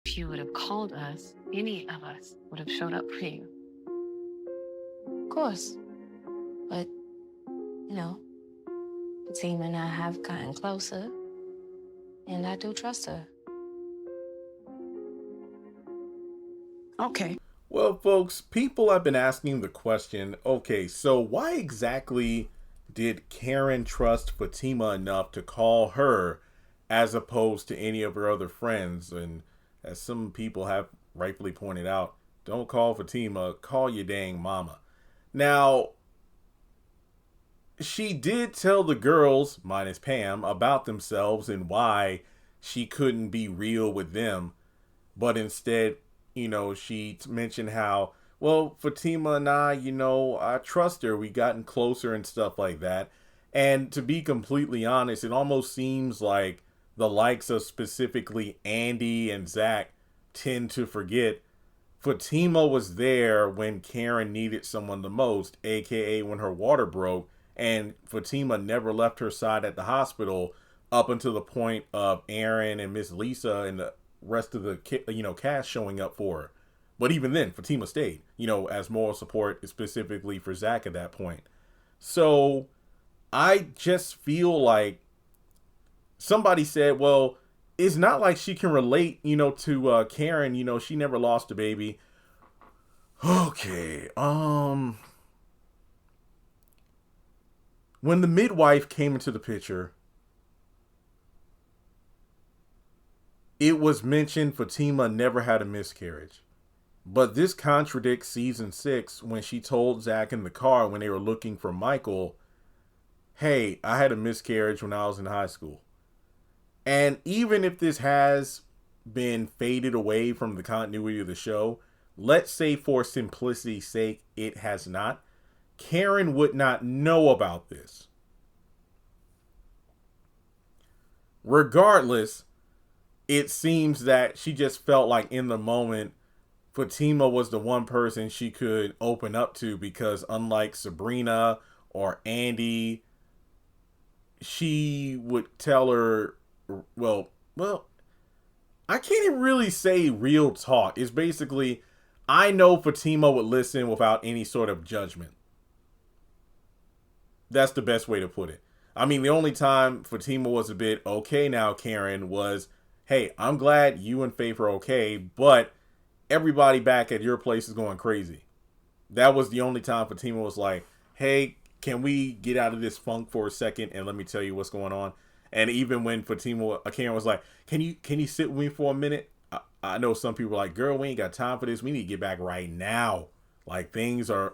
If you would have called us, any of us would have showed up for you. Of course. But, Fatima and I have gotten closer, and I do trust her. Okay. Well, folks, people have been asking the question, okay, so why exactly did Karen trust Fatima enough to call her as opposed to any of her other friends? And as some people have rightfully pointed out, don't call Fatima, call your dang mama. Now, she did tell the girls, minus Pam, about themselves and why she couldn't be real with them, but instead, she mentioned how, well, Fatima and I, I trust her. We gotten closer and stuff like that. And to be completely honest, it almost seems like the likes of specifically Andy and Zach tend to forget Fatima was there when Karen needed someone the most, aka when her water broke, and Fatima never left her side at the hospital up until the point of Aaron and Miss Lisa and the rest of the cast showing up for her. But even then, Fatima stayed, as moral support specifically for Zach at that point. So I just feel like somebody said, well, it's not like she can relate, to Karen. She never lost a baby. Okay. When the midwife came into the picture, it was mentioned Fatima never had a miscarriage. But this contradicts season 6 when she told Zach in the car when they were looking for Michael, hey, I had a miscarriage when I was in high school. And even if this has been faded away from the continuity of the show, let's say for simplicity's sake, it has not. Karen would not know about this. Regardless, it seems that she just felt like in the moment, Fatima was the one person she could open up to because unlike Sabrina or Andy, she would tell her, well, I can't even really say real talk. It's basically, I know Fatima would listen without any sort of judgment. That's the best way to put it. I mean, the only time Fatima was a bit okay now, Karen, was, hey, I'm glad you and Faith are okay, but everybody back at your place is going crazy. That was the only time Fatima was like, hey, can we get out of this funk for a second and let me tell you what's going on? And even when Karen was like, can you sit with me for a minute? I know some people are like, girl, we ain't got time for this. We need to get back right now. Like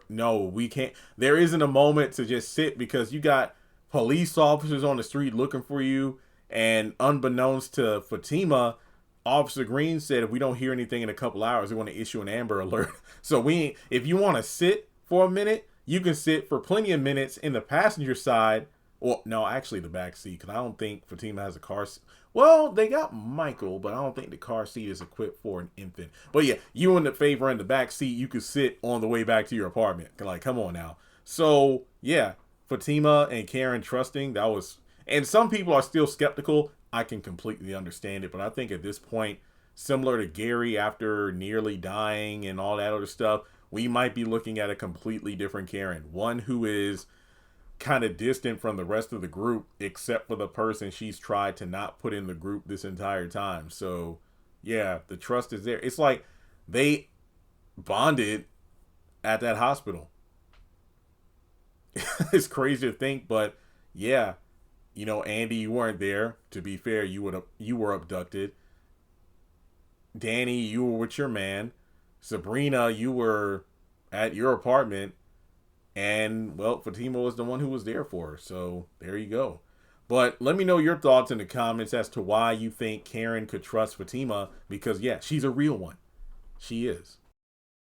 no, we can't. There isn't a moment to just sit because you got police officers on the street looking for you. And unbeknownst to Fatima, Officer Green said if we don't hear anything in a couple hours, we want to issue an Amber Alert. So if you want to sit for a minute, you can sit for plenty of minutes in the passenger side. Well, no, actually the back seat, because I don't think Fatima has a car seat. Well, they got Michael, but I don't think the car seat is equipped for an infant. But yeah, you in the favor in the back seat, you could sit on the way back to your apartment. Like, come on now. So yeah, Fatima and Karen trusting, that was, and some people are still skeptical. I can completely understand it, but I think at this point, similar to Gary after nearly dying and all that other stuff, we might be looking at a completely different Karen. One who is kind of distant from the rest of the group, except for the person she's tried to not put in the group this entire time. So, yeah, the trust is there. It's like they bonded at that hospital. It's crazy to think, but yeah, Andy, you weren't there. To be fair, you were abducted. Danny, you were with your man. Sabrina, you were at your apartment. And, well, Fatima was the one who was there for her. So, there you go. But let me know your thoughts in the comments as to why you think Karen could trust Fatima. Because, yeah, she's a real one. She is.